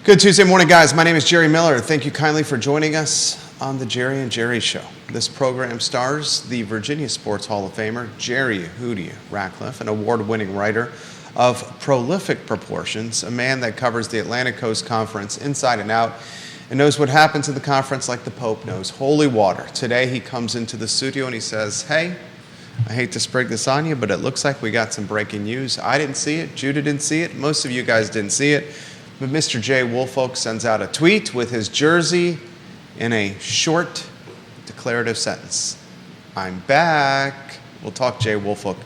Good Tuesday morning, guys. My name is Jerry Miller. Thank you kindly for joining us on the Jerry and Jerry Show. This program stars the Virginia Sports Hall of Famer, Jerry Hootie Ratcliffe, an award-winning writer of prolific proportions, a man that covers the Atlantic Coast Conference inside and out and knows what happens in the conference like the Pope knows holy water. Today he comes into the studio and he says, hey, I hate to spring this on you, but it looks like we got some breaking news. I didn't see it. Judah didn't see it. Most of you guys didn't see it. But Mr. Jay Woolfolk sends out a tweet with his jersey in a short declarative sentence. I'm back. We'll talk Jay Woolfolk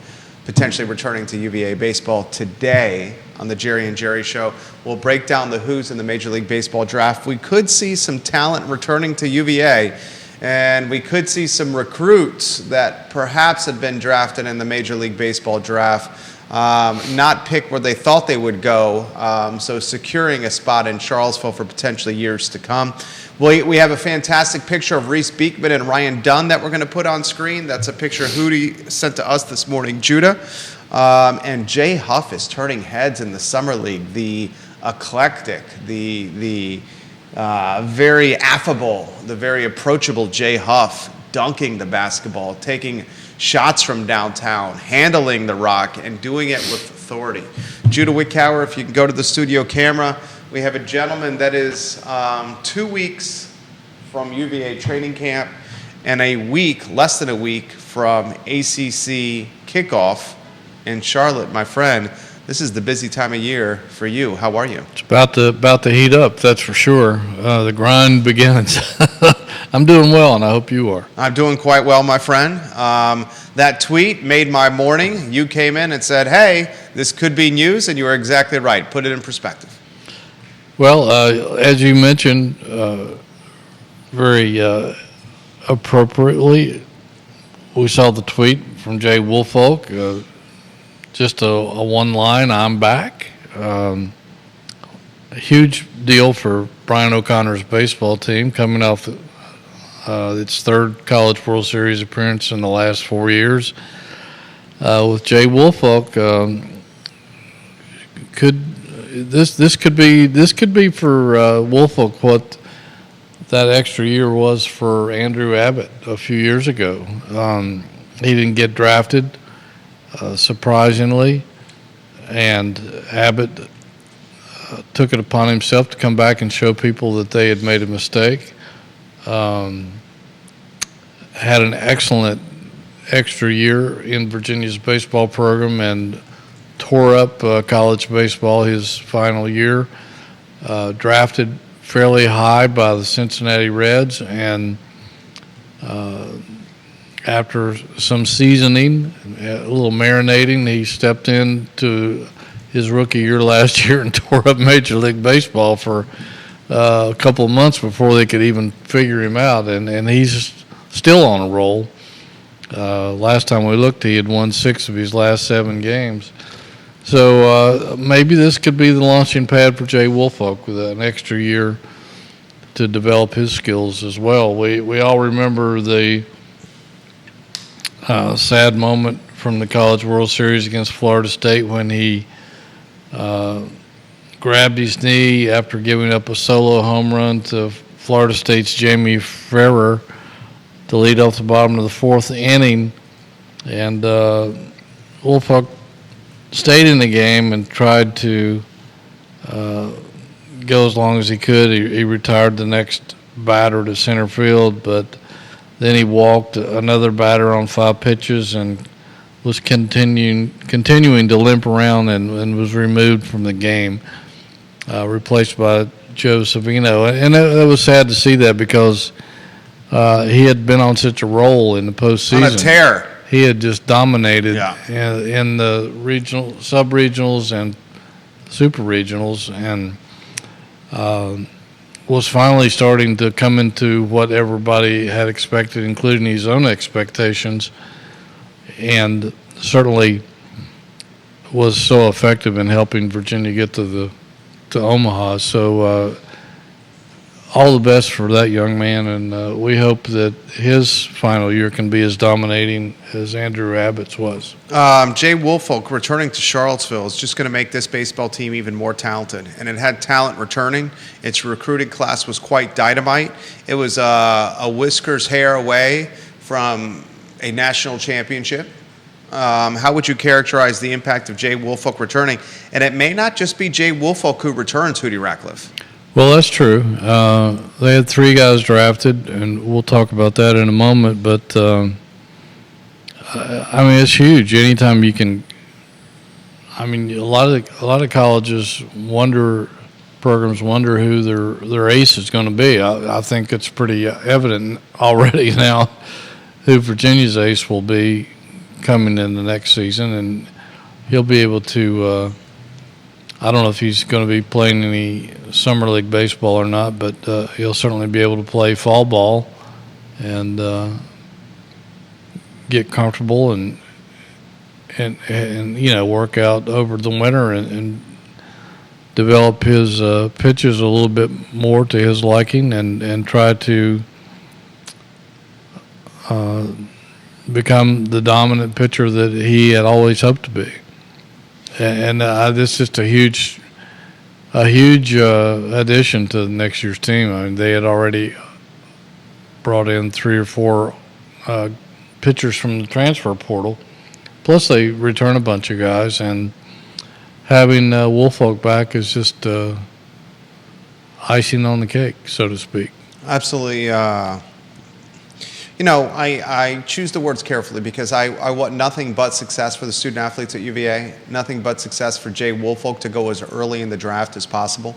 potentially returning to UVA baseball today on the Jerry and Jerry Show. We'll break down the who's in the Major League Baseball draft. We could see some talent returning to UVA, and we could see some recruits that perhaps had been drafted in the Major League Baseball draft not pick where they thought they would go, so securing a spot in Charlottesville for potentially years to come. We have a fantastic picture of Reece, Beekman, and Ryan Dunn that we're going to put on screen. That's a picture Hootie sent to us this morning, Judah. And Jay Huff is turning heads in the Summer League. The eclectic, the very affable, the very approachable Jay Huff, dunking the basketball, taking shots from downtown, handling the rock, and doing it with authority. Judah Wickower, if you can go to the studio camera, we have a gentleman that is 2 weeks from UVA training camp and a week, less than a week, from ACC kickoff in Charlotte. My friend, this is the busy time of year for you. How are you? It's about to heat up, that's for sure. The grind begins. I'm doing well, and I hope you are. I'm doing quite well, my friend. That tweet made my morning. You came in and said, hey, this could be news, and you were exactly right. Put it in perspective. Well, as you mentioned, very appropriately, we saw the tweet from Jay Woolfolk. Just a one line, I'm back. A huge deal for Brian O'Connor's baseball team coming off its third College World Series appearance in the last 4 years. With Jay Woolfolk, this could be for Woolfolk what that extra year was for Andrew Abbott a few years ago. He didn't get drafted. Surprisingly, and Abbott took it upon himself to come back and show people that they had made a mistake. Had an excellent extra year in Virginia's baseball program and tore up college baseball his final year. Drafted fairly high by the Cincinnati Reds, and after some seasoning, a little marinating, he stepped into his rookie year last year and tore up Major League Baseball for a couple of months before they could even figure him out. And he's still on a roll. Last time we looked, he had won 6 of his last 7 games. So maybe this could be the launching pad for Jay Woolfolk with an extra year to develop his skills as well. We all remember the sad moment from the College World Series against Florida State when he grabbed his knee after giving up a solo home run to Florida State's Jamie Ferrer to lead off the bottom of the 4th inning. And Woolfolk stayed in the game and tried to go as long as he could. He retired the next batter to center field, but then he walked another batter on 5 pitches and was continuing to limp around and was removed from the game, replaced by Joe Savino. And it was sad to see that because he had been on such a roll in the postseason. On a tear. He had just dominated in the regional, sub-regionals and super regionals, and was finally starting to come into what everybody had expected, including his own expectations, and certainly was so effective in helping Virginia get to Omaha. So all the best for that young man, and we hope that his final year can be as dominating as Andrew Abbott's was. Jay Woolfolk returning to Charlottesville is just going to make this baseball team even more talented. And it had talent returning. Its recruiting class was quite dynamite. It was a whiskers hair away from a national championship. How would you characterize the impact of Jay Woolfolk returning? And it may not just be Jay Woolfolk who returns, Hootie Ratcliffe. Well, that's true. They had 3 guys drafted, and we'll talk about that in a moment. But I mean, it's huge. Anytime you can, I mean, a lot of colleges programs wonder who their ace is going to be. I think it's pretty evident already now who Virginia's ace will be coming in the next season, and he'll be able to. I don't know if he's going to be playing any summer league baseball or not, but he'll certainly be able to play fall ball and get comfortable and work out over the winter and develop his pitches a little bit more to his liking and try to become the dominant pitcher that he had always hoped to be. And this is just a huge addition to next year's team. I mean, they had already brought in 3 or 4 pitchers from the transfer portal. Plus, they return a bunch of guys, and having Woolfolk back is just icing on the cake, so to speak. Absolutely. I choose the words carefully because I want nothing but success for the student athletes at UVA, nothing but success for Jay Woolfolk to go as early in the draft as possible.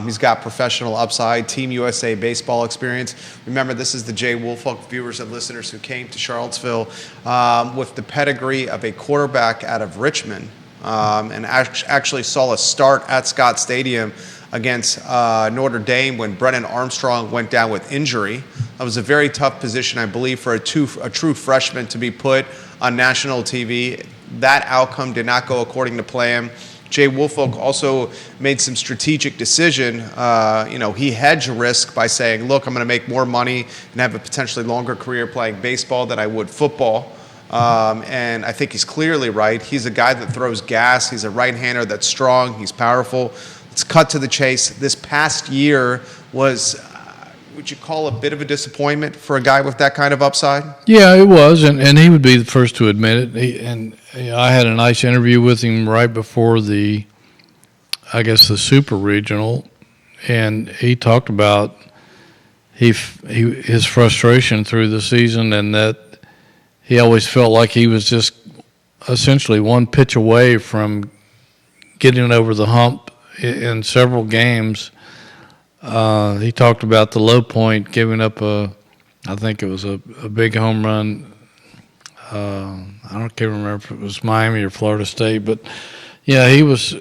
He's got professional upside, Team USA baseball experience. Remember, this is the Jay Woolfolk viewers and listeners who came to Charlottesville with the pedigree of a quarterback out of Richmond and actually saw a start at Scott Stadium against Notre Dame when Brennan Armstrong went down with injury. That was a very tough position, I believe, for a true freshman to be put on national TV. That outcome did not go according to plan. Jay Woolfolk also made some strategic decision. He hedged risk by saying, look, I'm going to make more money and have a potentially longer career playing baseball than I would football. And I think he's clearly right. He's a guy that throws gas. He's a right-hander that's strong. He's powerful. Let's cut to the chase. This past year was, would you call a bit of a disappointment for a guy with that kind of upside? Yeah, it was, and he would be the first to admit it. I had a nice interview with him right before the Super Regional, and he talked about his frustration through the season and that he always felt like he was just essentially one pitch away from getting over the hump in several games. He talked about the low point, giving up I think it was a big home run. I can't remember if it was Miami or Florida State, but yeah, he was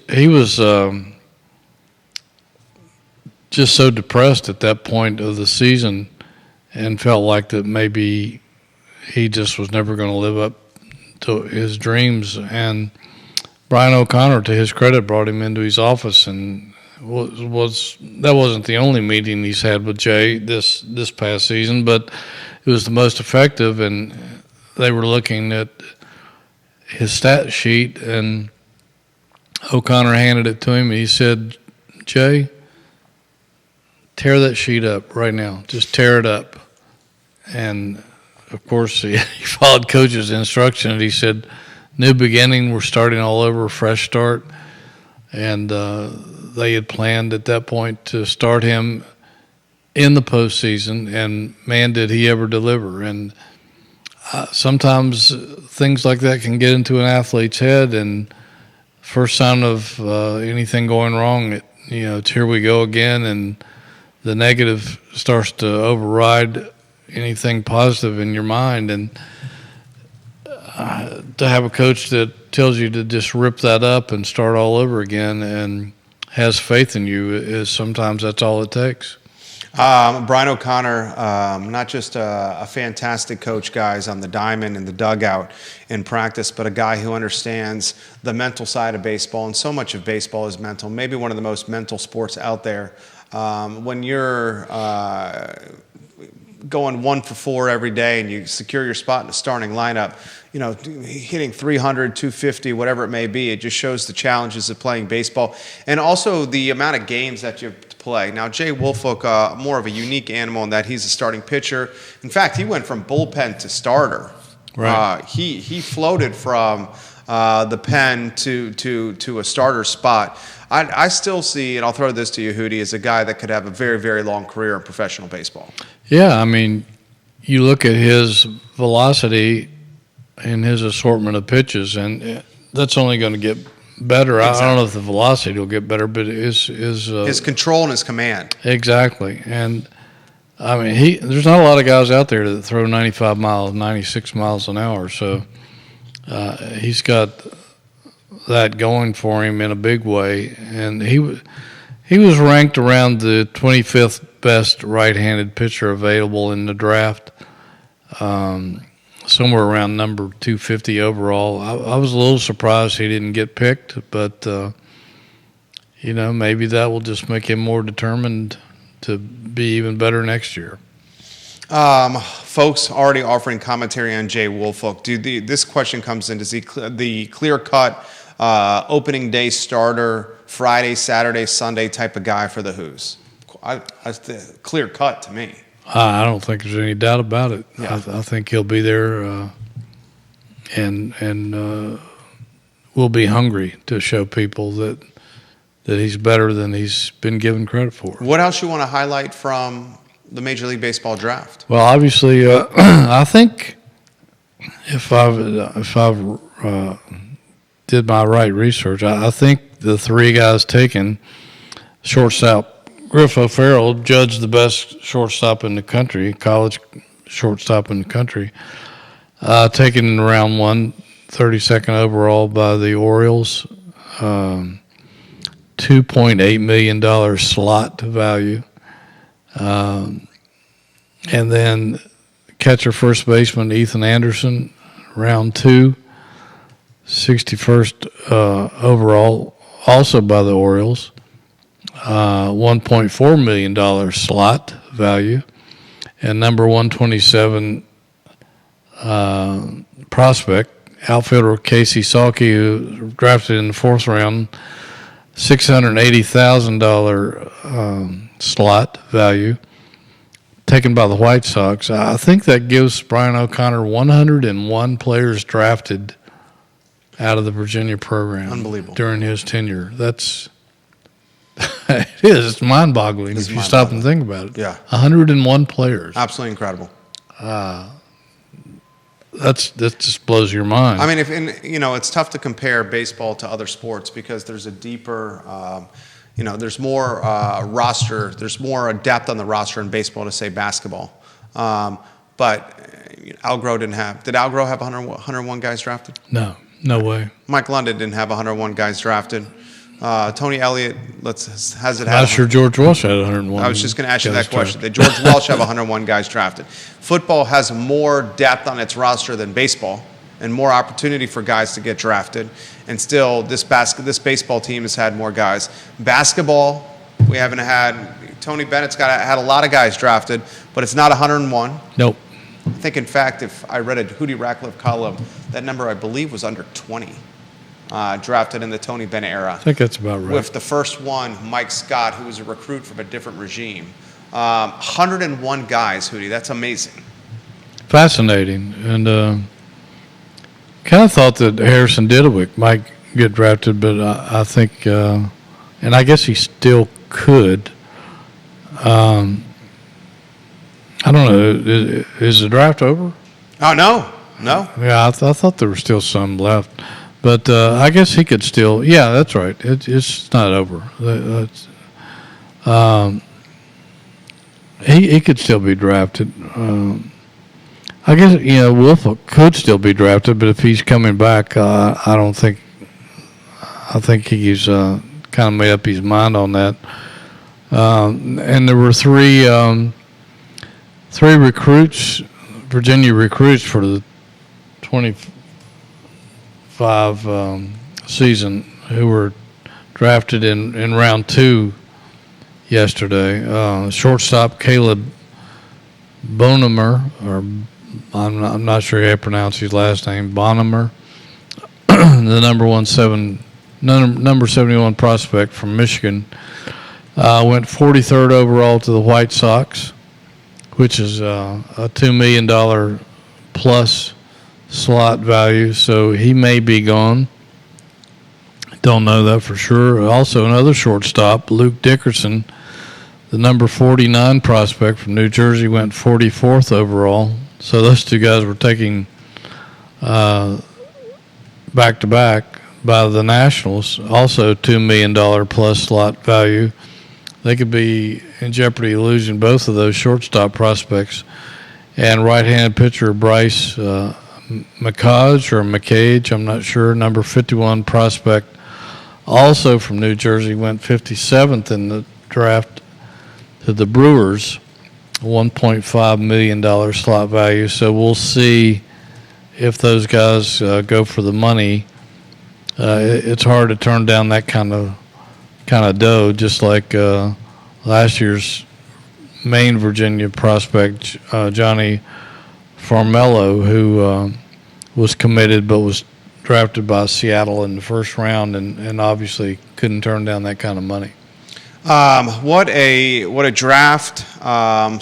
just so depressed at that point of the season and felt like that maybe he just was never going to live up to his dreams. And Brian O'Connor, to his credit, brought him into his office, and that wasn't the only meeting he's had with Jay this past season, but it was the most effective. And they were looking at his stat sheet, and O'Connor handed it to him, and he said, "Jay, tear that sheet up right now. Just tear it up." And of course, he followed Coach's instruction, and he said, "New beginning. We're starting all over, fresh start." And they had planned at that point to start him in the postseason, and man, did he ever deliver. And sometimes things like that can get into an athlete's head, and first sign of anything going wrong, it's here we go again, and the negative starts to override anything positive in your mind. And to have a coach that tells you to just rip that up and start all over again and has faith in you is sometimes that's all it takes. Brian O'Connor, not just a fantastic coach, guys, on the diamond and the dugout in practice, but a guy who understands the mental side of baseball, and so much of baseball is mental, maybe one of the most mental sports out there. when you're going 1 for 4 every day and you secure your spot in the starting lineup, hitting 300, 250, whatever it may be, it just shows the challenges of playing baseball and also the amount of games that you have to play. Now, Jay Woolfolk, more of a unique animal in that he's a starting pitcher. In fact, he went from bullpen to starter. Right. He floated from the pen to a starter spot. I still see, and I'll throw this to you, Hootie, as a guy that could have a very, very long career in professional baseball. Yeah, I mean, you look at his velocity and his assortment of pitches, and that's only going to get better. Exactly. I don't know if the velocity will get better, but his control and his command. Exactly. And, I mean, there's not a lot of guys out there that throw 95 miles, 96 miles an hour, so he's got that going for him in a big way. And he was ranked around the 25th best right-handed pitcher available in the draft, somewhere around number 250 overall. I was a little surprised he didn't get picked, but maybe that will just make him more determined to be even better next year. Folks already offering commentary on Jay Woolfolk. This question comes in: is he the clear-cut opening day starter, Friday, Saturday, Sunday type of guy for the Who's? Clear cut to me. I don't think there's any doubt about it. Yeah. I think he'll be there and will be hungry to show people that he's better than he's been given credit for. What else you want to highlight from the Major League Baseball draft? Well, obviously, I think if I've did my right research, I think the 3 guys taken, shortstop Griff O'Farrell, judged the best shortstop in the country, college shortstop in the country, taken in round 1, 32nd overall by the Orioles, $2.8 million slot value. And then catcher first baseman Ethan Anderson, round 2, 61st overall, also by the Orioles. $1.4 million slot value, and number 127 prospect, outfielder Casey Salke, who drafted in the 4th round, $680,000 slot value, taken by the White Sox. I think that gives Brian O'Connor 101 players drafted out of the Virginia program. Unbelievable. During his tenure. That's it is. It's mind-boggling if you stop and think about it. Yeah. 101 players. Absolutely incredible. That just blows your mind. I mean, it's tough to compare baseball to other sports because there's a deeper, there's more roster, there's more depth on the roster in baseball to say basketball. But Algro did Algro have 101 guys drafted? No way. Mike London didn't have 101 guys drafted. Tony Elliott has it. I'm sure George Walsh had 101. I was just going to ask you that question. Did George Walsh have 101 guys drafted? Football has more depth on its roster than baseball, and more opportunity for guys to get drafted. And still, this baseball team has had more guys. Basketball, we haven't had. Tony Bennett's had a lot of guys drafted, but it's not 101. Nope. I think, in fact, if I read a Hootie Ratcliffe column, that number I believe was under 20. Drafted in the Tony Bennett era. I think that's about right. With the first one, Mike Scott, who was a recruit from a different regime. 101 guys, Hootie. That's amazing. Fascinating. And kind of thought that Harrison Didewick might get drafted, but I think, and I guess he still could. I don't know. Is the draft over? Oh, no. Yeah, I thought there was still some left. But I guess he could still. Yeah, that's right. It's not over. He could still be drafted. I guess Woolfolk could still be drafted, but if he's coming back, I don't think. I think he's kind of made up his mind on that. And there were three recruits, Virginia recruits for the 25 season who were drafted in round 2 yesterday. Shortstop Caleb Bonemer, or I'm not sure how to pronounce his last name, Bonemer, the number 71 prospect from Michigan, went 43rd overall to the White Sox, which is a $2 million plus slot value, so he may be gone. Don't know that for sure. Also, another shortstop, Luke Dickerson, the number 49 prospect from New Jersey, went 44th overall. So those two guys were taken back-to-back by the Nationals, also $2 million plus slot value. They could be in jeopardy of losing both of those shortstop prospects. And right-handed pitcher Bryce McCage, I'm not sure, number 51 prospect, also from New Jersey, went 57th in the draft to the Brewers, $1.5 million slot value. So we'll see if those guys go for the money. It's hard to turn down that kind of dough, just like last year's main Virginia prospect, Johnny Farmello, who was committed but was drafted by Seattle in the first round and obviously couldn't turn down that kind of money. What a draft.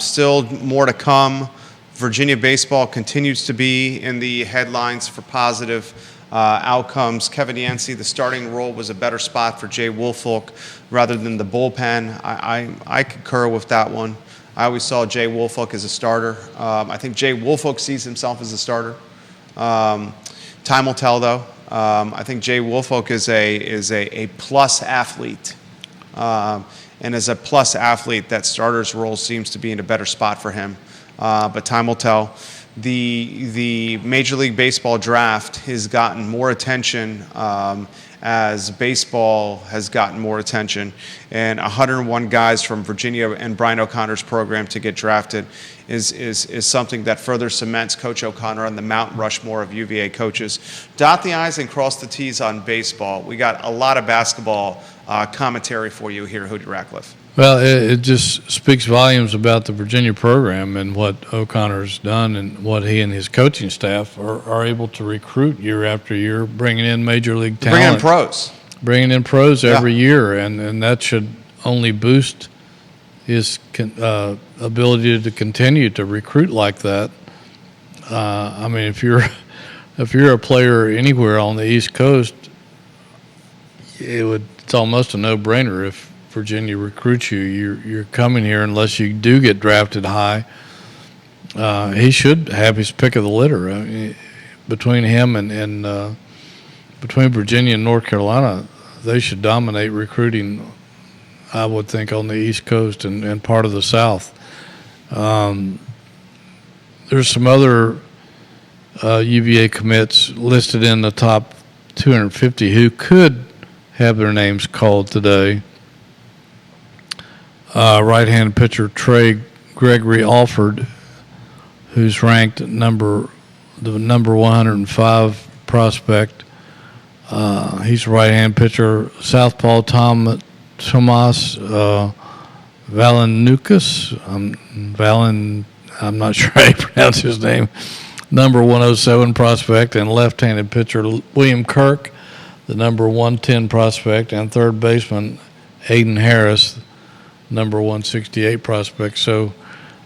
Still more to come. Virginia baseball continues to be in the headlines for positive outcomes. Kevin Yancey, the starting role was a better spot for Jay Woolfolk rather than the bullpen. I concur with that one. I always saw Jay Woolfolk as a starter. I think Jay Woolfolk sees himself as a starter. Time will tell, though. I think Jay Woolfolk is a plus athlete. And as a plus athlete, that starter's role seems to be in a better spot for him. But time will tell. The Major League Baseball draft has gotten more attention as baseball has gotten more attention. And 101 guys from Virginia and Brian O'Connor's program to get drafted is something that further cements Coach O'Connor on the Mount Rushmore of UVA coaches. Dot the I's and cross the T's on baseball. We got a lot of basketball commentary for you here, Hootie Ratcliffe. Well, it just speaks volumes about the Virginia program and what O'Connor's done and what he and his coaching staff are able to recruit year after year, bringing in major league talent. Bringing in pros every year, and that should only boost his ability to continue to recruit like that. I mean, if you're a player anywhere on the East Coast, it's almost a no-brainer if Virginia recruits you. You're coming here unless you do get drafted high. He should have his pick of the litter. I mean, between him and between Virginia and North Carolina, they should dominate recruiting, I would think, on the East Coast and part of the South. There's some other UVA commits listed in the top 250 who could have their names called today. Right-handed pitcher Trey Gregory Alford, who's ranked the number 105 prospect. He's a right-hand pitcher. Southpaw Tomas Valanukas. I'm not sure how you pronounce his name. Number 107 prospect, and left-handed pitcher William Kirk, the number 110 prospect, and third baseman Aiden Harris, number 168 prospect. So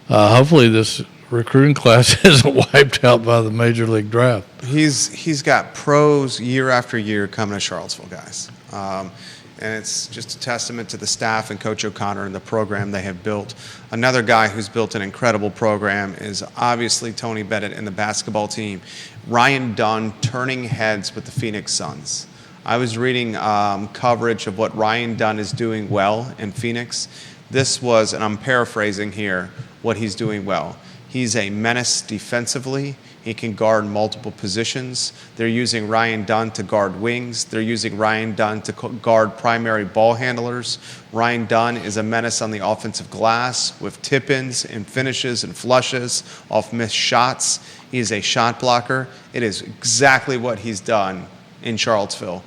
hopefully this recruiting class isn't wiped out by the Major League draft. He's got pros year after year coming to Charlottesville, guys. And it's just a testament to the staff and Coach O'Connor and the program they have built. Another guy who's built an incredible program is obviously Tony Bennett and the basketball team. Ryan Dunn turning heads with the Phoenix Suns. I was reading coverage of what Ryan Dunn is doing well in Phoenix. This was, and I'm paraphrasing here, what he's doing well. He's a menace defensively. He can guard multiple positions. They're using Ryan Dunn to guard wings. They're using Ryan Dunn to guard primary ball handlers. Ryan Dunn is a menace on the offensive glass with tip-ins and finishes and flushes off missed shots. He is a shot blocker. It is exactly what he's done in Charlottesville.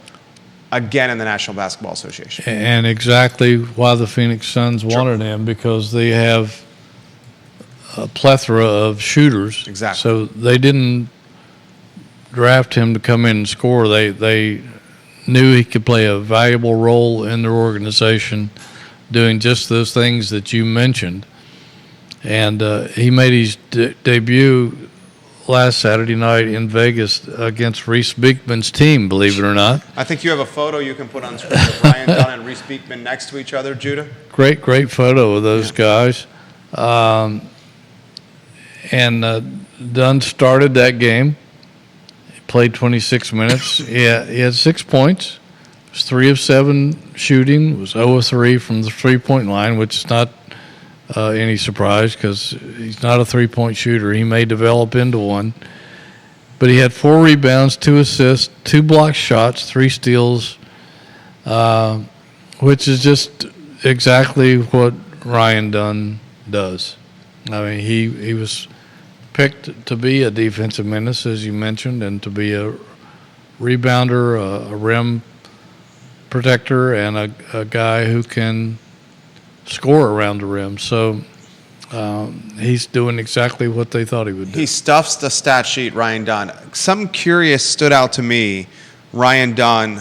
again in the National Basketball Association. And exactly why the Phoenix Suns wanted him, because they have a plethora of shooters. Exactly. So they didn't draft him to come in and score. They knew he could play a valuable role in their organization, doing just those things that you mentioned. And he made his debut last Saturday night in Vegas against Reece Beekman's team, believe it or not. I think you have a photo you can put on screen of Ryan Dunn and Reece Beekman next to each other, Judah. Great photo of those guys. And Dunn started that game. He played 26 minutes. He had 6 points. It was 3 of 7 shooting. It was 0 of 3 from the three-point line, which is not any surprise because he's not a three-point shooter. He may develop into one. But he had 4 rebounds, 2 assists, 2 blocked shots, 3 steals, which is just exactly what Ryan Dunn does. I mean, he was picked to be a defensive menace, as you mentioned, and to be a rebounder, a rim protector, and a guy who can score around the rim. So he's doing exactly what they thought he would do. He stuffs the stat sheet, Ryan Dunn. Something curious stood out to me, Ryan Dunn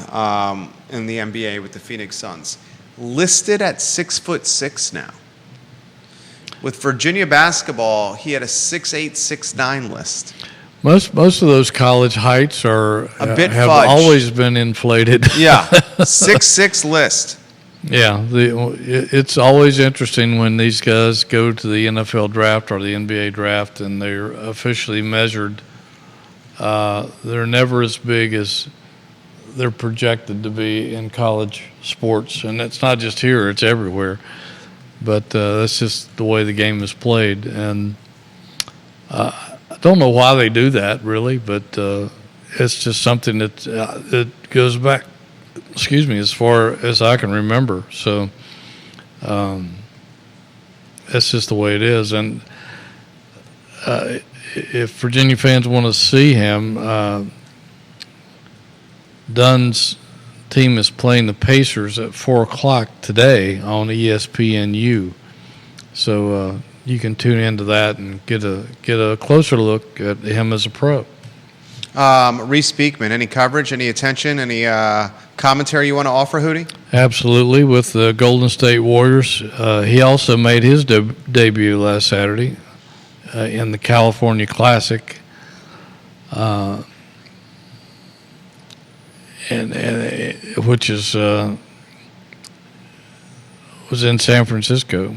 in the NBA with the Phoenix Suns. Listed at 6'6" now. With Virginia basketball, he had a 6'8", 6'9" list. Most of those college heights are A bit have fudged. always been inflated. Yeah, 6'6" list. Yeah, it's always interesting when these guys go to the NFL draft or the NBA draft and they're officially measured. They're never as big as they're projected to be in college sports, and it's not just here; it's everywhere. But that's just the way the game is played, and I don't know why they do that really, but it's just something that goes back. Excuse me, as far as I can remember. So that's just the way it is. And if Virginia fans want to see him, Dunn's team is playing the Pacers at 4 o'clock today on ESPNU. So you can tune into that and get a closer look at him as a pro. Reece Beekman, any coverage, any attention, any commentary you want to offer, Hootie? Absolutely, with the Golden State Warriors. He also made his debut last Saturday in the California Classic, and which is was in San Francisco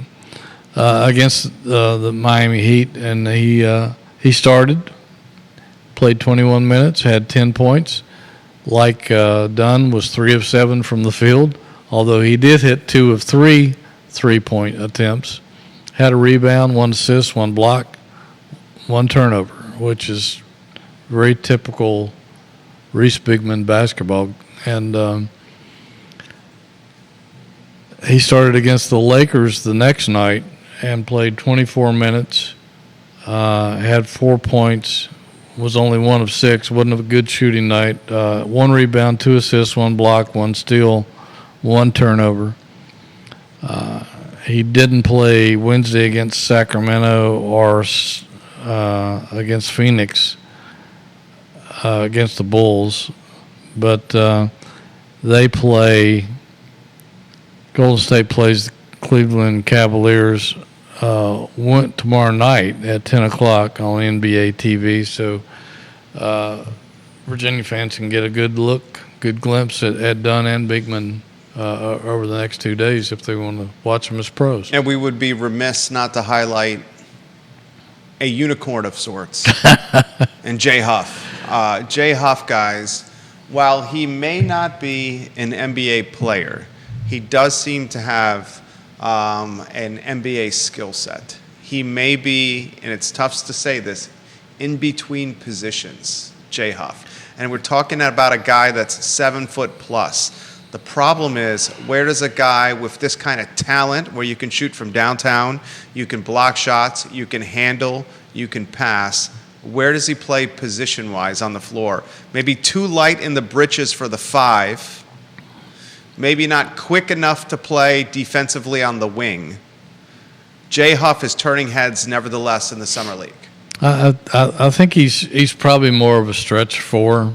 against the Miami Heat, and he started. Played 21 minutes, had 10 points. Like Dunn, was 3 of 7 from the field, although he did hit 2 of 3 three-point attempts. Had a rebound, 1 assist, 1 block, 1 turnover, which is very typical Reece Beekman basketball. And he started against the Lakers the next night and played 24 minutes, had 4 points, was only 1 of 6, wasn't a good shooting night. 1 rebound, 2 assists, 1 block, 1 steal, 1 turnover. He didn't play Wednesday against Sacramento or against Phoenix, against the Bulls, but they play. Golden State plays the Cleveland Cavaliers tomorrow night at 10 o'clock on NBA TV, so Virginia fans can get a good glimpse at Dunn and Beekman over the next 2 days if they want to watch them as pros. And we would be remiss not to highlight a unicorn of sorts, and Jay Huff. Jay Huff, guys, while he may not be an NBA player, he does seem to have an NBA skill set. He may be, and it's tough to say this, in between positions, Jay Huff. And we're talking about a guy that's 7 foot plus. The problem is, where does a guy with this kind of talent, where you can shoot from downtown, you can block shots, you can handle, you can pass, where does he play position-wise on the floor? Maybe too light in the britches for the 5, maybe not quick enough to play defensively on the wing. Jay Huff is turning heads nevertheless in the summer league. I think he's probably more of a stretch four,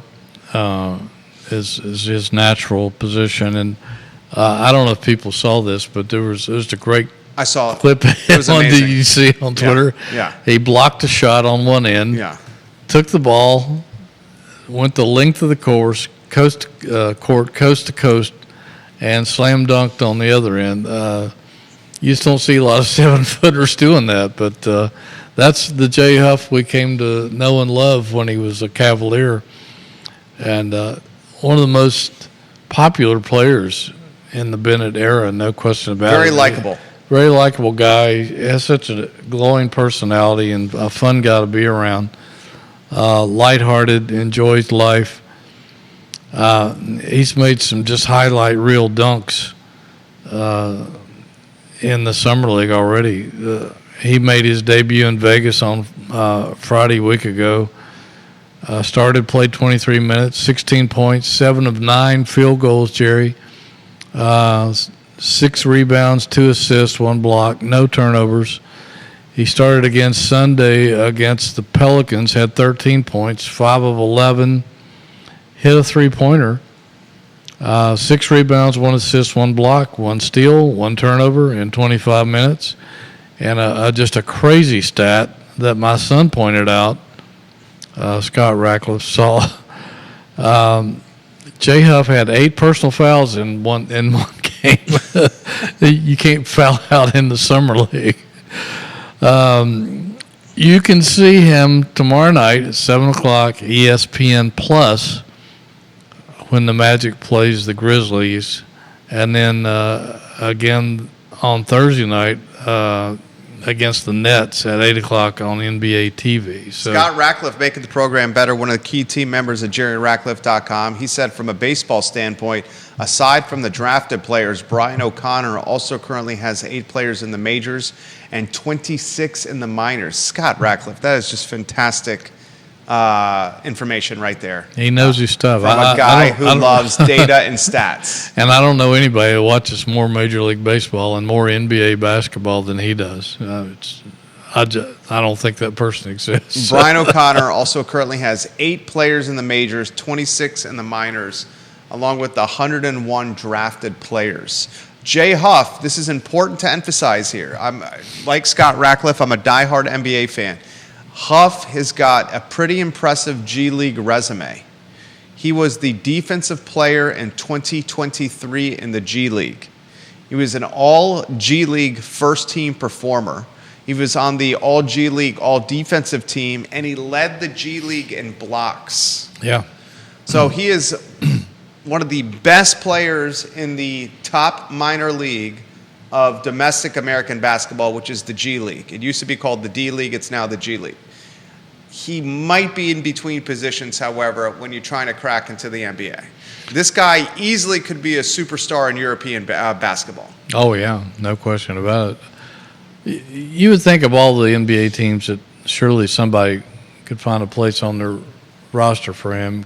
is his natural position. And I don't know if people saw this, but there was a great I saw clip it was on amazing. you see on Twitter. Yeah. He blocked a shot on one end. Yeah. Took the ball, went the length of the course, coast to coast, and slam dunked on the other end. You just don't see a lot of 7-footers doing that, but that's the Jay Huff we came to know and love when he was a Cavalier, and one of the most popular players in the Bennett era, no question about it. Very likable. Very likable guy. He has such a glowing personality and a fun guy to be around. Lighthearted, enjoys life. He's made some just highlight reel dunks in the summer league already. He made his debut in Vegas on Friday a week ago. Played 23 minutes, 16 points, 7 of 9 field goals, Jerry. 6 rebounds, 2 assists, 1 block, no turnovers. He started against Sunday against the Pelicans, had 13 points, 5 of 11, hit a three-pointer, 6 rebounds, 1 assist, 1 block, 1 steal, 1 turnover in 25 minutes. And just a crazy stat that my son pointed out, Scott Ratcliffe saw. Jay Huff had 8 personal fouls in one game. You can't foul out in the summer league. You can see him tomorrow night at 7 o'clock ESPN Plus when the Magic plays the Grizzlies, and then again on Thursday night against the Nets at 8 o'clock on NBA TV. So, Scott Ratcliffe making the program better, one of the key team members at JerryRatcliffe.com. He said from a baseball standpoint, aside from the drafted players, Brian O'Connor also currently has 8 players in the majors and 26 in the minors. Scott Ratcliffe, that is just fantastic information right there. he knows his stuff. From a guy who loves data and stats. And I don't know anybody who watches more Major League Baseball and more NBA basketball than he does. I don't think that person exists. Brian O'Connor also currently has 8 players in the majors, 26 in the minors, along with the 101 drafted players. Jay Huff, this is important to emphasize here. I'm like Scott Ratcliffe, I'm a diehard NBA fan. Huff has got a pretty impressive G League resume. He was the defensive player in 2023 in the G League. He was an all G League first team performer. He was on the all G League, all defensive team, and he led the G League in blocks. Yeah. So he is one of the best players in the top minor league of domestic American basketball, which is the G League. It used to be called the D League. It's now the G League. He might be in between positions, however, when you're trying to crack into the NBA. This guy easily could be a superstar in European basketball. Oh, yeah, no question about it. You would think of all the NBA teams that surely somebody could find a place on their roster for him.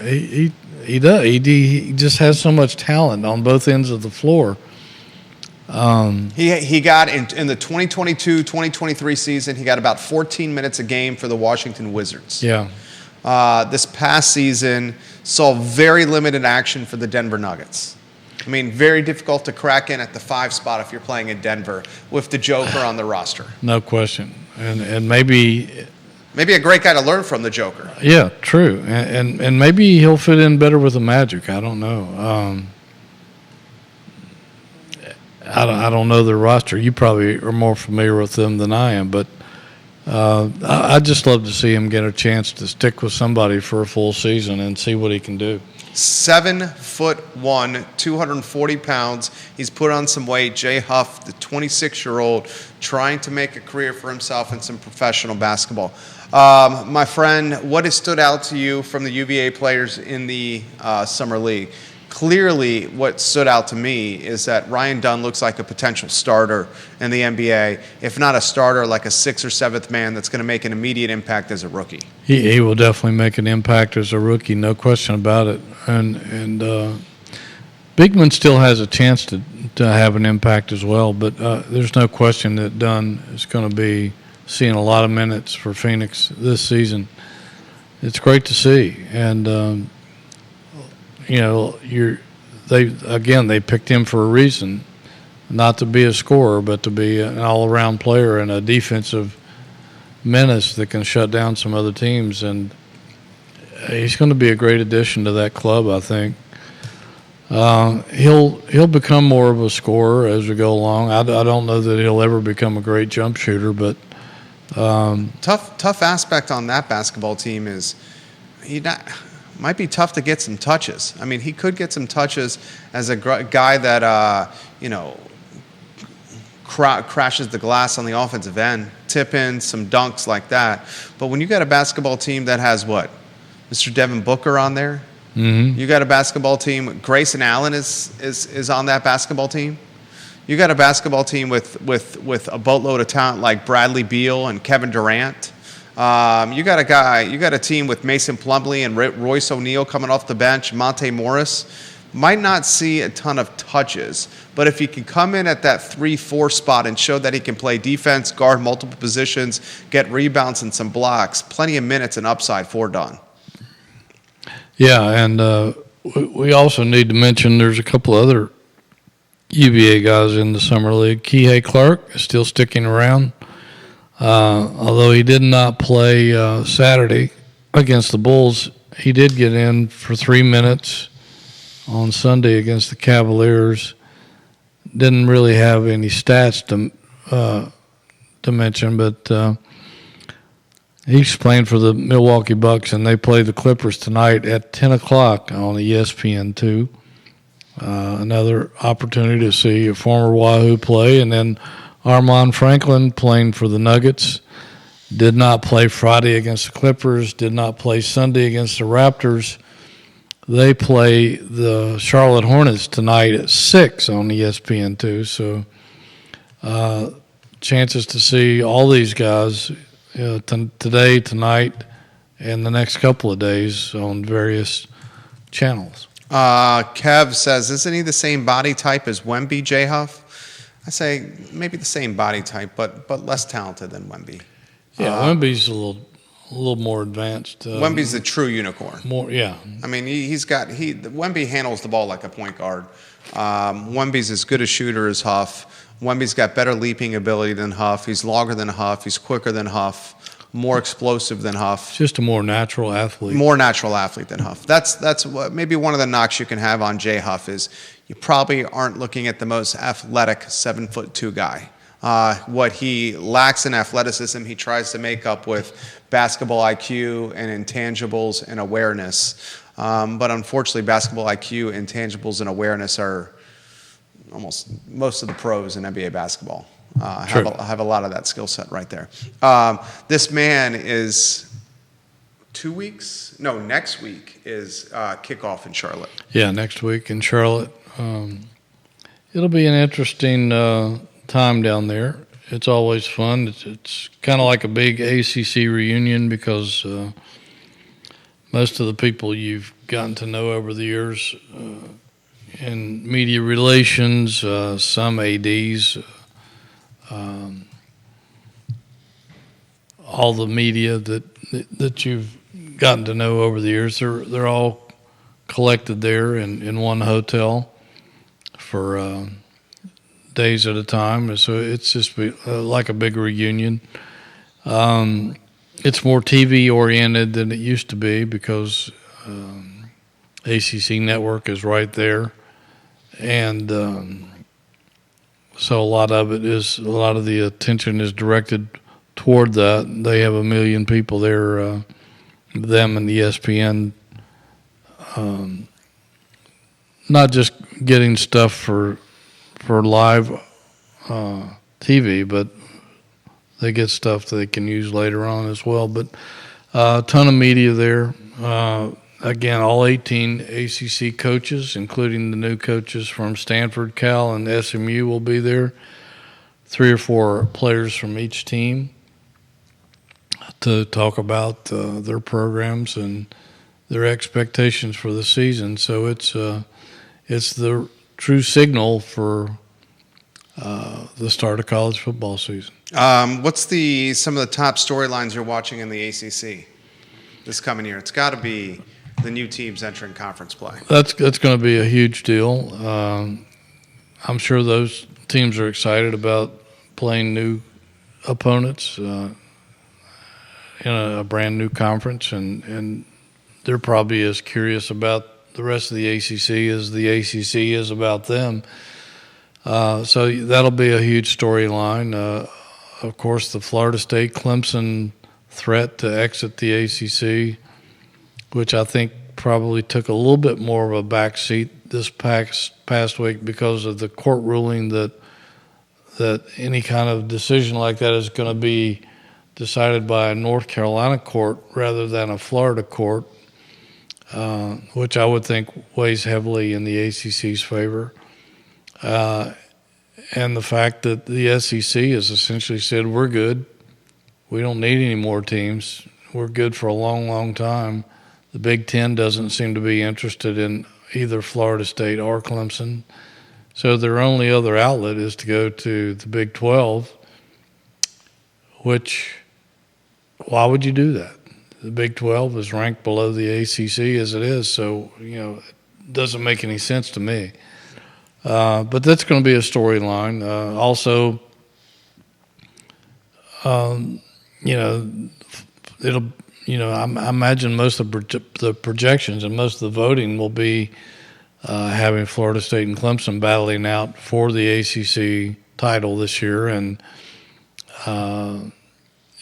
He does. He just has so much talent on both ends of the floor. He got in the 2022-2023 season, he got about 14 minutes a game for the Washington Wizards. Yeah. This past season saw very limited action for the Denver Nuggets. I mean, very difficult to crack in at the 5 spot if you're playing in Denver with the Joker on the roster. No question. And maybe a great guy to learn from, the Joker. Yeah, true. And maybe he'll fit in better with the Magic. I don't know. I don't know their roster. You probably are more familiar with them than I am, but I'd just love to see him get a chance to stick with somebody for a full season and see what he can do. 7'1", 240 pounds. He's put on some weight. Jay Huff, the 26-year-old, trying to make a career for himself in some professional basketball. My friend, what has stood out to you from the UVA players in the summer league? Clearly, what stood out to me is that Ryan Dunn looks like a potential starter in the NBA, if not a starter, like a 6th or 7th man that's going to make an immediate impact as a rookie. He will definitely make an impact as a rookie, no question about it. And Beekman still has a chance to have an impact as well, but there's no question that Dunn is going to be seeing a lot of minutes for Phoenix this season. It's great to see, and they picked him for a reason, not to be a scorer, but to be an all-around player and a defensive menace that can shut down some other teams, and he's going to be a great addition to that club, I think. He'll become more of a scorer as we go along. I don't know that he'll ever become a great jump shooter, but tough aspect on that basketball team is might be tough to get some touches. I mean, he could get some touches as a guy that crashes the glass on the offensive end, tip-ins, some dunks like that. But when you got a basketball team that has Mr. Devin Booker on there, you got a basketball team. Grayson Allen is on that basketball team. You got a basketball team with a boatload of talent like Bradley Beal and Kevin Durant. You got a team with Mason Plumlee and Royce O'Neal coming off the bench. Monte Morris might not see a ton of touches, but if he can come in at that 3-4 spot and show that he can play defense, guard multiple positions, get rebounds and some blocks, plenty of minutes and upside for Dunn. Yeah, and we also need to mention there's a couple other UVA guys in the summer league. Kihei Clark is still sticking around, although he did not play Saturday against the Bulls. He did get in for 3 minutes on Sunday against the Cavaliers. Didn't really have any stats to mention, but he's playing for the Milwaukee Bucks, and they play the Clippers tonight at 10 o'clock on ESPN2. Another opportunity to see a former Wahoo play. And then Armand Franklin playing for the Nuggets. Did not play Friday against the Clippers, did not play Sunday against the Raptors. They play the Charlotte Hornets tonight at 6 on ESPN2. So chances to see all these guys today, tonight, and the next couple of days on various channels. Kev says, isn't he the same body type as Wemby, J. Huff? I say maybe the same body type, but less talented than Wemby. Yeah, Wemby's a little more advanced. Wemby's the true unicorn. More, yeah. I mean, Wemby handles the ball like a point guard. Wemby's as good a shooter as Huff. Wemby's got better leaping ability than Huff. He's longer than Huff. He's quicker than Huff. More explosive than Huff. Just a more natural athlete. More natural athlete than Huff. That's what maybe one of the knocks you can have on Jay Huff is you probably aren't looking at the most athletic 7'2" guy. What he lacks in athleticism, he tries to make up with basketball IQ and intangibles and awareness. But unfortunately, basketball IQ, intangibles, and awareness are almost most of the pros in NBA basketball. Have a lot of that skill set right there. This man is next week is Kickoff in Charlotte. Yeah, next week in Charlotte. It'll be an interesting time down there. It's always fun. It's kind of like a big ACC reunion because most of the people you've gotten to know over the years in media relations, some ADs, all the media that you've gotten to know over the years, they're all collected there in one hotel for days at a time. So it's just like a big reunion. It's more TV oriented than it used to be because ACC Network is right there, and so a lot of the attention is directed toward that. They have 1 million people there, them and ESPN, not just getting stuff for live TV, but they get stuff they can use later on as well. But a ton of media there. Again, all 18 ACC coaches, including the new coaches from Stanford, Cal, and SMU will be there. 3 or 4 players from each team to talk about their programs and their expectations for the season. So it's it's the true signal for the start of college football season. What's some of the top storylines you're watching in the ACC this coming year? It's got to be the new teams entering conference play. That's going to be a huge deal. I'm sure those teams are excited about playing new opponents in a brand new conference, and they're probably as curious about the rest of the ACC as the ACC is about them. So that'll be a huge storyline. Of course, the Florida State Clemson threat to exit the ACC, which I think probably took a little bit more of a backseat this past week because of the court ruling that any kind of decision like that is going to be decided by a North Carolina court rather than a Florida court, which I would think weighs heavily in the ACC's favor. And the fact that the SEC has essentially said, we're good. We don't need any more teams. We're good for a long, long time. The Big Ten doesn't seem to be interested in either Florida State or Clemson. So their only other outlet is to go to the Big 12, which, why would you do that? The Big 12 is ranked below the ACC as it is, so, it doesn't make any sense to me. But that's going to be a storyline. Also, it'll, I imagine most of the projections and most of the voting will be having Florida State and Clemson battling out for the ACC title this year, and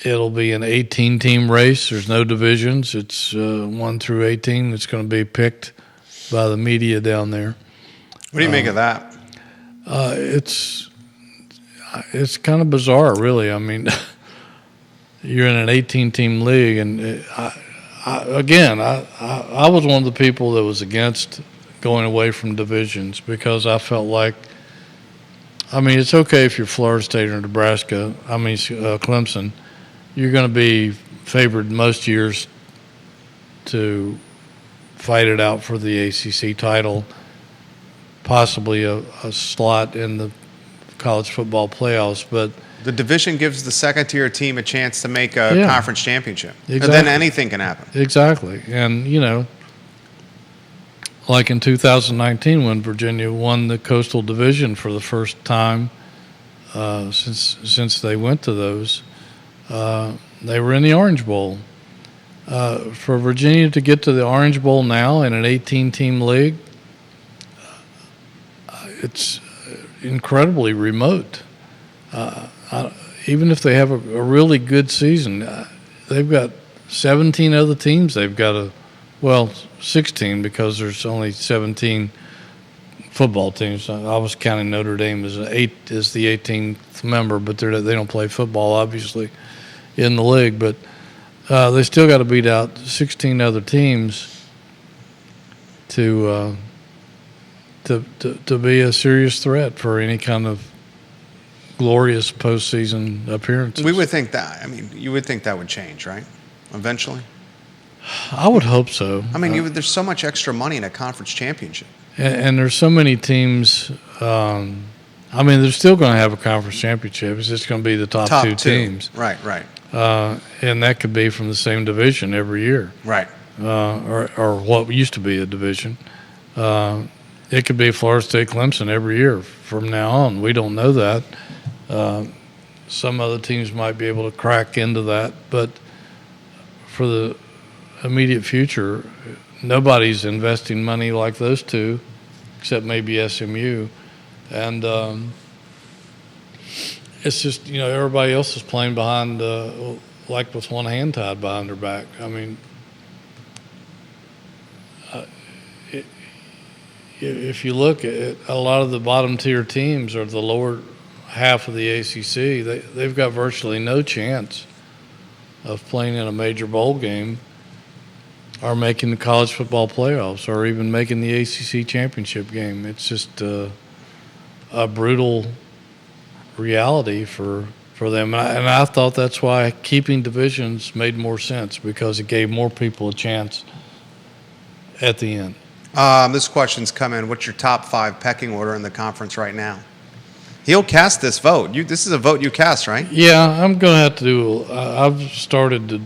it'll be an 18-team race. There's no divisions. It's 1 through 18. It's going to be picked by the media down there. What do you make of that? It's kind of bizarre, really. I mean, you're in an 18-team league, and I was one of the people that was against going away from divisions because I felt like, it's okay if you're Florida State or Nebraska, Clemson, you're going to be favored most years to fight it out for the ACC title, possibly a slot in the college football playoffs. But the division gives the second-tier team a chance to make a conference championship. Exactly. And then anything can happen. Exactly. And, like in 2019 when Virginia won the Coastal Division for the first time since they went to those, they were in the Orange Bowl. For Virginia to get to the Orange Bowl now in an 18-team league, it's incredibly remote. Even if they have a really good season, they've got 17 other teams they've got to, 16 because there's only 17 football teams. I was counting Notre Dame as the 18th member, but they don't play football, obviously, in the league. But they still got to beat out 16 other teams to be a serious threat for any kind of glorious postseason appearances. We would think that. You would think that would change, right? Eventually? I would hope so. There's so much extra money in a conference championship. And there's so many teams. They're still going to have a conference championship. It's just going to be the top two teams. Right. And that could be from the same division every year. Right. Or what used to be a division. It could be Florida State Clemson every year from now on. We don't know that. Some other teams might be able to crack into that, but for the immediate future, nobody's investing money like those two, except maybe SMU. And it's just, everybody else is playing behind, like with one hand tied behind their back. If you look at a lot of the bottom tier teams or the lower half of the ACC, they've got virtually no chance of playing in a major bowl game or making the college football playoffs or even making the ACC championship game. It's just a brutal reality for them. And I thought that's why keeping divisions made more sense, because it gave more people a chance at the end. This question's come in. What's your top 5 pecking order in the conference right now? He'll cast this vote. This is a vote you cast, right? Yeah, I'm going to have to do. I've started to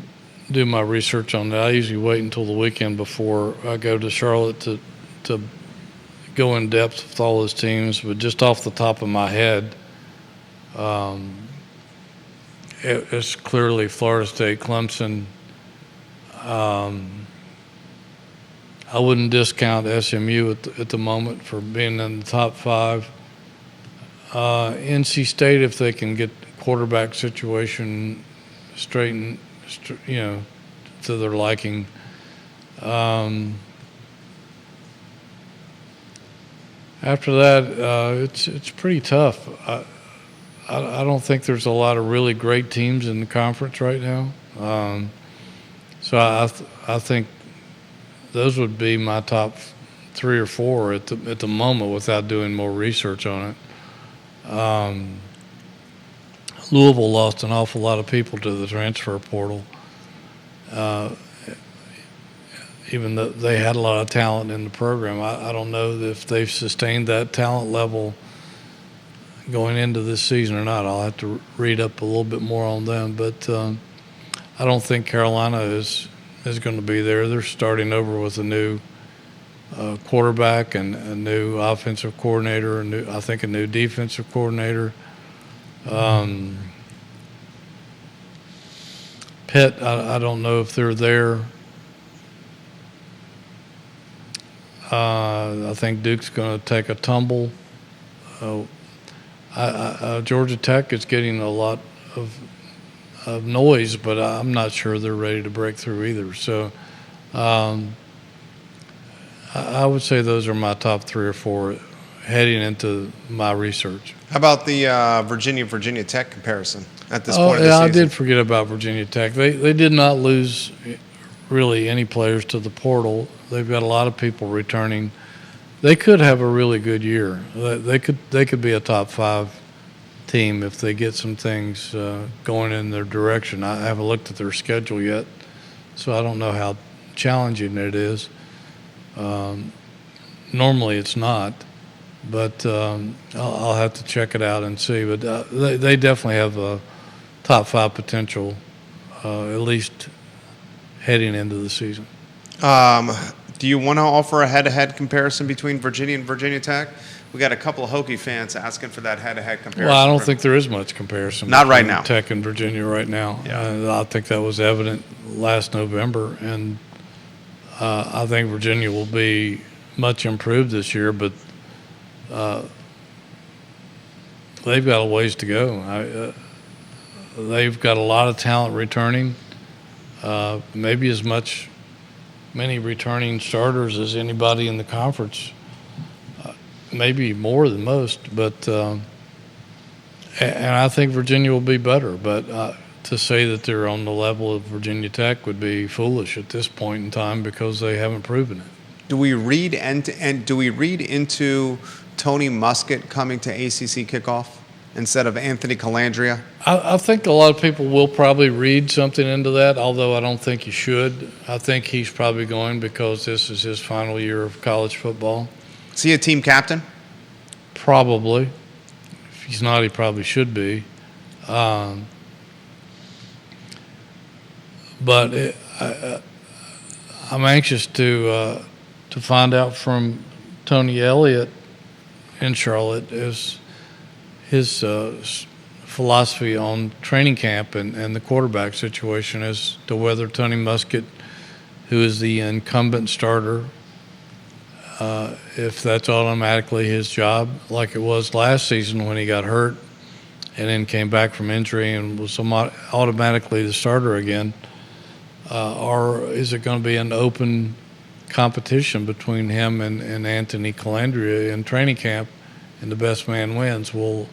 do my research on that. I usually wait until the weekend before I go to Charlotte to go in depth with all those teams. But just off the top of my head, it's clearly Florida State, Clemson. I wouldn't discount SMU at the moment for being in the top 5. NC State, if they can get the quarterback situation straightened, to their liking. After that, it's pretty tough. I don't think there's a lot of really great teams in the conference right now. So I think those would be my top 3 or 4 at the moment without doing more research on it. Louisville lost an awful lot of people to the transfer portal. Even though they had a lot of talent in the program, I don't know if they've sustained that talent level going into this season or not. I'll have to read up a little bit more on them, but I don't think Carolina is going to be there. They're starting over with a new quarterback and a new offensive coordinator, I think a new defensive coordinator. Pitt, I don't know if they're there. I think Duke's going to take a tumble. Georgia Tech is getting a lot of noise, but I'm not sure they're ready to break through either. So I would say those are my top 3 or 4 heading into my research. How about the Virginia Tech comparison at this point of the season? I did forget about Virginia Tech. They did not lose really any players to the portal. They've got a lot of people returning. They could have a really good year. They could be a top 5 team if they get some things going in their direction. I haven't looked at their schedule yet, so I don't know how challenging it is. Normally it's not, but I'll have to check it out and see. But they definitely have a top 5 potential, at least heading into the season. Do you want to offer a head-to-head comparison between Virginia and Virginia Tech? We got a couple of Hokie fans asking for that head-to-head comparison. Well, I don't think there is much comparison. Not right now. Tech and Virginia right now. Yeah. I think that was evident last November, and I think Virginia will be much improved this year, but they've got a ways to go. They've got a lot of talent returning, maybe many returning starters as anybody in the conference, maybe more than most. But and I think Virginia will be better. But to say that they're on the level of Virginia Tech would be foolish at this point in time because they haven't proven it. Do we read into Tony Muskett coming to ACC kickoff instead of Anthony Calandria? I think a lot of people will probably read something into that, although I don't think you should. I think he's probably going because this is his final year of college football. Is he a team captain? Probably. If he's not, he probably should be. But I'm anxious to find out from Tony Elliott in Charlotte is his philosophy on training camp and the quarterback situation as to whether Tony Muskett, who is the incumbent starter, if that's automatically his job, like it was last season when he got hurt and then came back from injury and was automatically the starter again, or is it going to be an open competition between him and Anthony Calandria in training camp, and the best man wins? Well,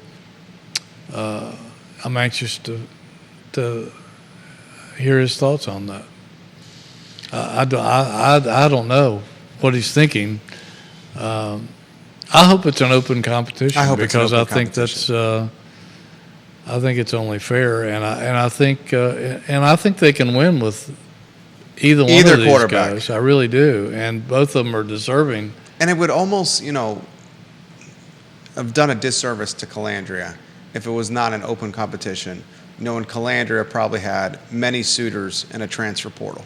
I'm anxious to hear his thoughts on that. I don't know what he's thinking. I hope it's an open competition because I think that's I think it's only fair, and I think they can win with either one Either of these quarterback. guys. I really do, and both of them are deserving. And it would almost, have done a disservice to Calandria if it was not an open competition, knowing Calandria probably had many suitors in a transfer portal.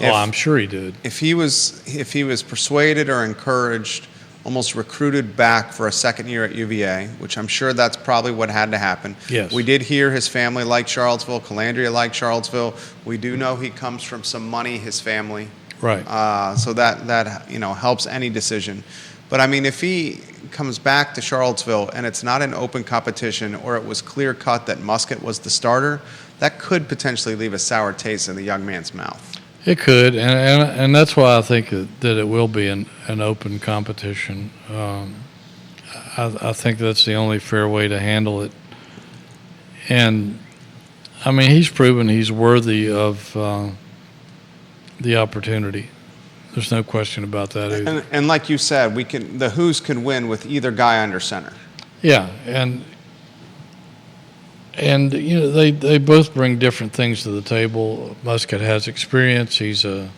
I'm sure he did. If he was persuaded or encouraged, almost recruited back for a second year at UVA, which I'm sure that's probably what had to happen. Yes. We did hear his family liked Charlottesville, Calandria liked Charlottesville. We do know he comes from some money, his family. Right. So that helps any decision. But I mean, if he comes back to Charlottesville and it's not an open competition, or it was clear cut that Musket was the starter, that could potentially leave a sour taste in the young man's mouth. It could, and that's why I think that it will be an open competition. I think that's the only fair way to handle it. And I mean, he's proven he's worthy of the opportunity. There's no question about that either. And like you said, the Who's can win with either guy under center. Yeah, and they both bring different things to the table. Musket has experience. He's a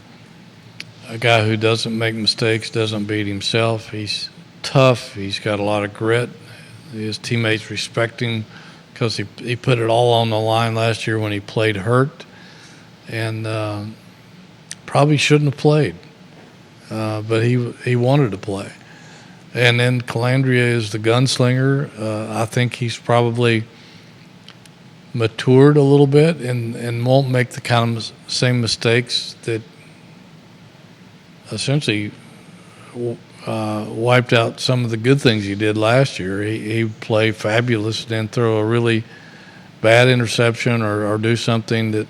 guy who doesn't make mistakes, doesn't beat himself. He's tough. He's got a lot of grit. His teammates respect him because he put it all on the line last year when he played hurt, and probably shouldn't have played, but he wanted to play. And then Calandria is the gunslinger. I think he's probably matured a little bit and won't make the kind of same mistakes that essentially wiped out some of the good things he did last year. He played fabulous, then throw a really bad interception or do something that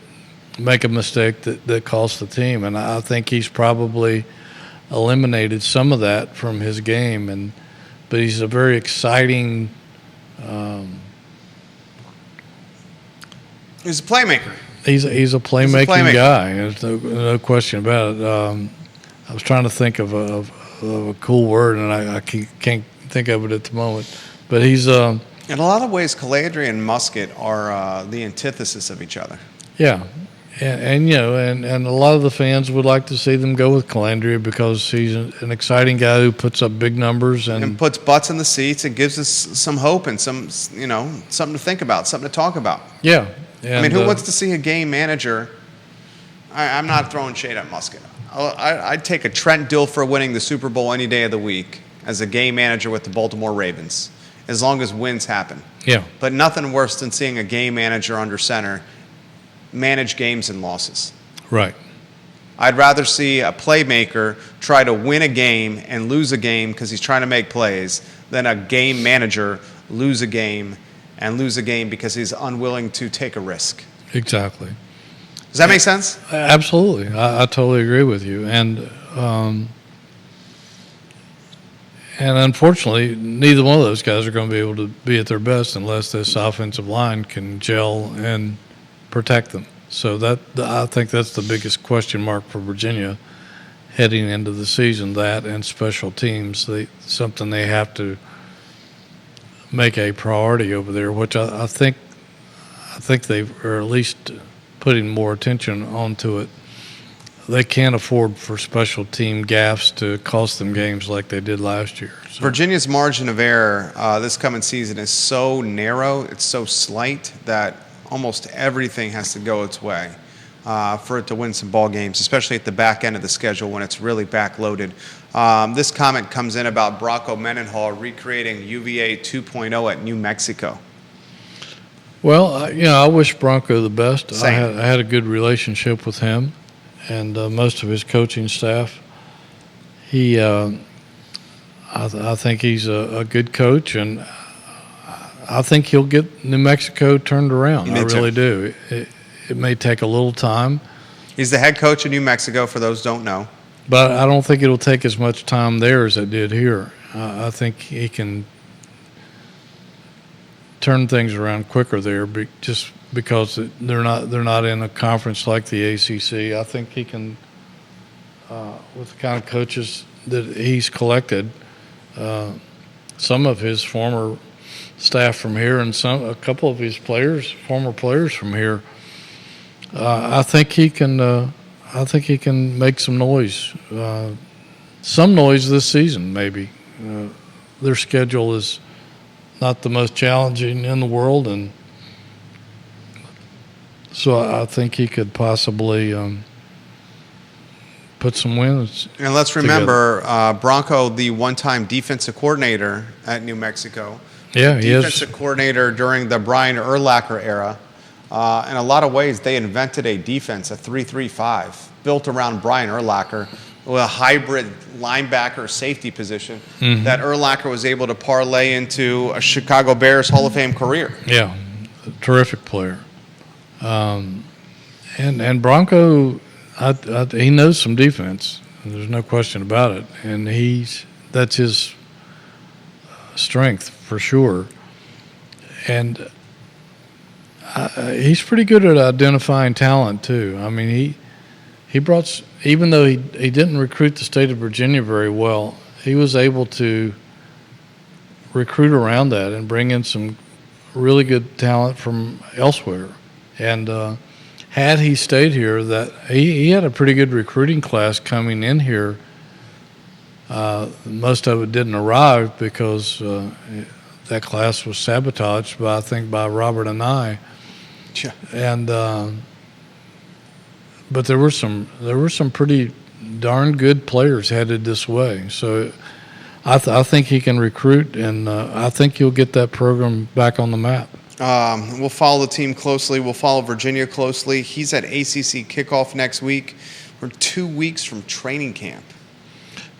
make a mistake that cost the team. And I think he's probably eliminated some of that from his game. But he's a very exciting He's a playmaker. He's a playmaking guy. There's no question about it. I was trying to think of a cool word, and I can't think of it at the moment. But he's in a lot of ways, Calandria and Musket are the antithesis of each other. Yeah, and a lot of the fans would like to see them go with Calandria because he's an exciting guy who puts up big numbers and puts butts in the seats and gives us some hope and something to think about, something to talk about. Yeah. I mean, who wants to see a game manager? I'm not throwing shade at Musket. I'd take a Trent Dilfer winning the Super Bowl any day of the week as a game manager with the Baltimore Ravens, as long as wins happen. Yeah. But nothing worse than seeing a game manager under center manage games and losses. Right. I'd rather see a playmaker try to win a game and lose a game because he's trying to make plays than a game manager lose a game because he's unwilling to take a risk. Exactly. Does that make sense? Absolutely. I totally agree with you. And unfortunately, neither one of those guys are going to be able to be at their best unless this offensive line can gel and protect them. So I think that's the biggest question mark for Virginia heading into the season, that and special teams. Something they have to make a priority over there, which I think they are at least putting more attention onto it. They can't afford for special team gaffes to cost them games like they did last year. So. Virginia's margin of error this coming season is so narrow, it's so slight that almost everything has to go its way for it to win some ball games, especially at the back end of the schedule when it's really backloaded. This comment comes in about Bronco Mendenhall recreating UVA 2.0 at New Mexico. Well, I wish Bronco the best. Same. I had a good relationship with him and most of his coaching staff. I think he's a good coach, and I think he'll get New Mexico turned around. I really do. It may take a little time. He's the head coach of New Mexico, for those who don't know. But I don't think it'll take as much time there as it did here. I think he can turn things around quicker there, just because they're not in a conference like the ACC. I think he can, with the kind of coaches that he's collected, some of his former staff from here and a couple of his former players from here. I think he can I think he can make some noise. Some noise this season, maybe. Their schedule is not the most challenging in the world, and so I think he could possibly put some wins. And let's remember, Bronco, the one-time defensive coordinator at New Mexico. Yeah, he is. Defensive coordinator during the Brian Urlacher era. In a lot of ways, they invented a defense, a 3-3-5, built around Brian Urlacher, with a hybrid linebacker safety position that Urlacher was able to parlay into a Chicago Bears Hall of Fame career. Yeah, a terrific player. And Bronco, he knows some defense. There's no question about it. And that's his strength for sure. And he's pretty good at identifying talent too. I mean, he brought, even though he didn't recruit the state of Virginia very well, he was able to recruit around that and bring in some really good talent from elsewhere. And had he stayed here, that he had a pretty good recruiting class coming in here. Most of it didn't arrive because that class was sabotaged by Robert and I. Yeah. And but there were some pretty darn good players headed this way. So I think he can recruit, and I think he'll get that program back on the map. We'll follow the team closely. We'll follow Virginia closely. He's at ACC Kickoff next week. We're 2 weeks from training camp.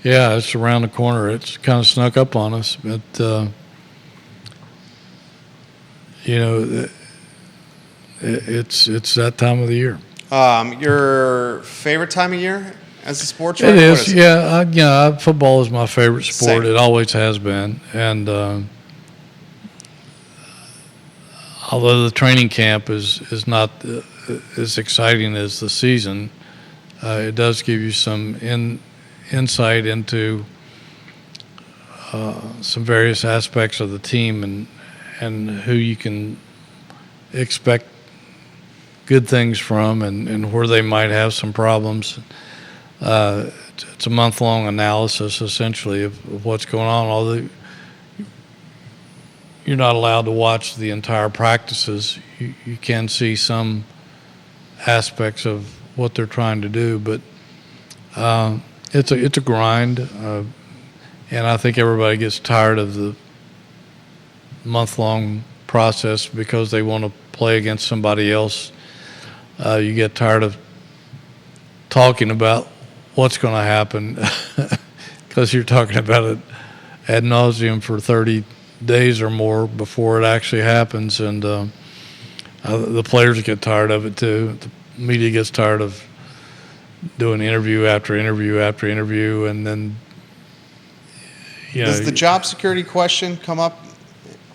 Yeah, it's around the corner. It's kind of snuck up on us, but it's that time of the year. Your favorite time of year as a sports writer? It is, yeah. Football is my favorite sport. Same. It always has been, and although the training camp is not as exciting as the season, it does give you some insight into some various aspects of the team and who you can expect good things from and where they might have some problems. It's a month-long analysis, essentially, of what's going on, although you're not allowed to watch the entire practices. You can see some aspects of what they're trying to do, but it's a grind, and I think everybody gets tired of the month-long process because they want to play against somebody else. You get tired of talking about what's going to happen because you're talking about it ad nauseum for 30 days or more before it actually happens, and the players get tired of it too. The media gets tired of doing interview after interview after interview, and then Does the job security question come up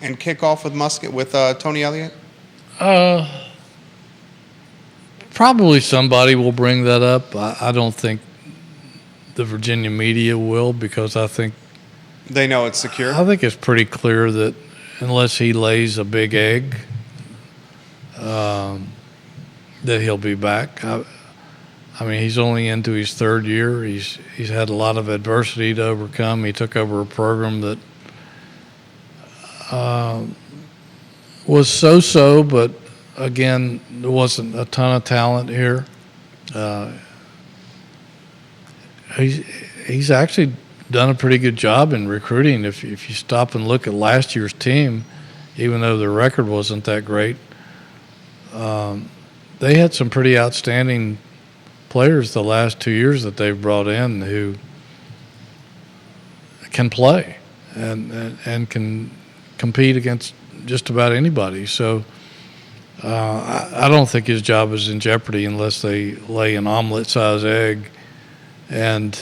and kick off with Tony Elliott? Probably somebody will bring that up. I don't think the Virginia media will, because I think they know it's secure. I think it's pretty clear that unless he lays a big egg, that he'll be back. I mean, he's only into his third year. He's had a lot of adversity to overcome. He took over a program that was so-so, but again, there wasn't a ton of talent here. He's actually done a pretty good job in recruiting. If you stop and look at last year's team, even though their record wasn't that great, they had some pretty outstanding players the last 2 years that they've brought in who can play and can compete against just about anybody. So I don't think his job is in jeopardy unless they lay an omelet-sized egg and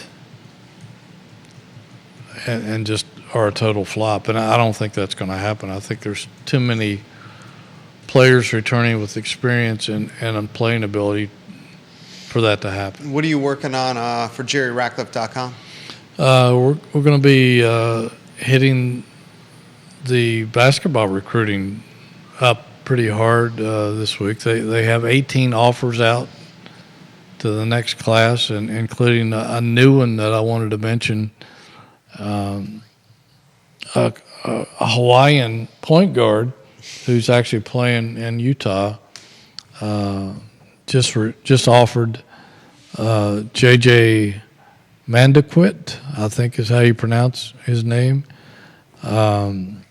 just are a total flop. And I don't think that's going to happen. I think there's too many players returning with experience and playing ability for that to happen. What are you working on for JerryRatcliffe.com? We're going to be hitting the basketball recruiting up pretty hard this week. They have 18 offers out to the next class, and including a new one that I wanted to mention, a Hawaiian point guard who's actually playing in Utah. Just offered J.J. Mandaquit, I think is how you pronounce his name. Tony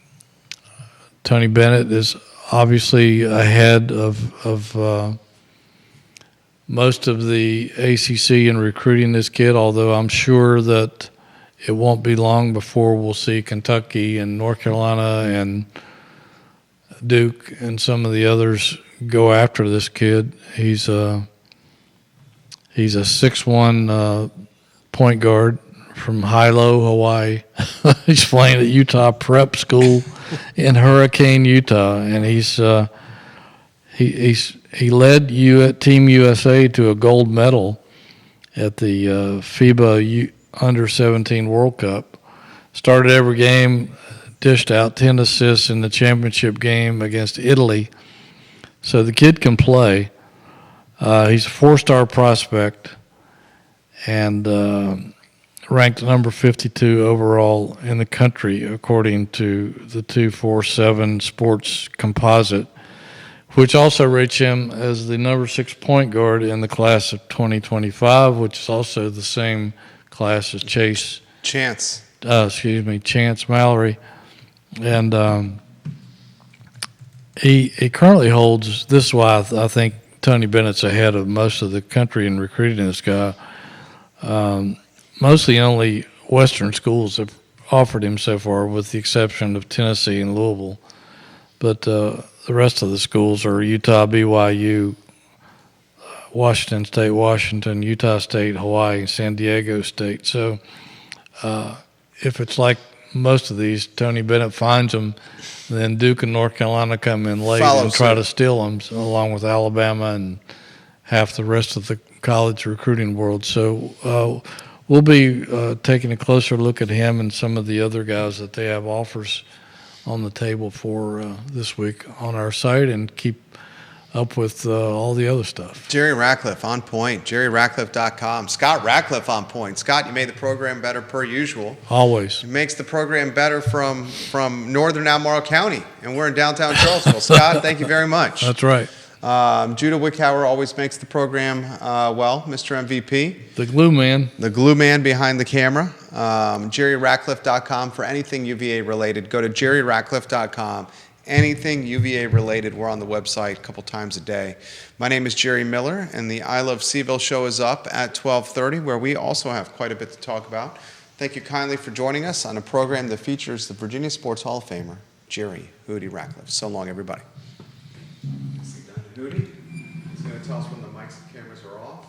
Bennett is obviously ahead of most of the ACC in recruiting this kid, although I'm sure that it won't be long before we'll see Kentucky and North Carolina and Duke and some of the others go after this kid. He's a 6'1" point guard from Hilo, Hawaii. He's playing at Utah Prep School in Hurricane, Utah, and he led Team USA to a gold medal at the FIBA Under-17 World Cup. Started every game, dished out 10 assists in the championship game against Italy. So the kid can play. He's a 4-star prospect and ranked number 52 overall in the country, according to the 247 Sports Composite, which also rates him as the number 6 point guard in the class of 2025, which is also the same class as Chance Mallory. And he currently holds, this is why I think Tony Bennett's ahead of most of the country in recruiting this guy. Mostly only Western schools have offered him so far, with the exception of Tennessee and Louisville. But the rest of the schools are Utah, BYU, Washington State, Washington, Utah State, Hawaii, San Diego State. So if it's like most of these, Tony Bennett finds them, then Duke and North Carolina come in late and try to steal them, along with Alabama and half the rest of the college recruiting world. So we'll be taking a closer look at him and some of the other guys that they have offers on the table for this week on our site, and keep up with all the other stuff. Jerry Ratcliffe on point. JerryRatcliffe.com. Scott Ratcliffe on point. Scott, you made the program better per usual. Always. It makes the program better from northern Albemarle County, and we're in downtown Charlottesville. Scott, thank you very much. That's right. Judah Wickhauer always makes the program well, Mr. MVP. The glue man. The glue man behind the camera. JerryRatcliffe.com for anything UVA related. Go to JerryRatcliffe.com. Anything UVA related, we're on the website a couple times a day. My name is Jerry Miller, and the I Love CVille show is up at 12:30, where we also have quite a bit to talk about. Thank you kindly for joining us on a program that features the Virginia Sports Hall of Famer, Jerry Hootie Ratcliffe. So long, everybody. Hootie is going to tell us when the mics and cameras are off.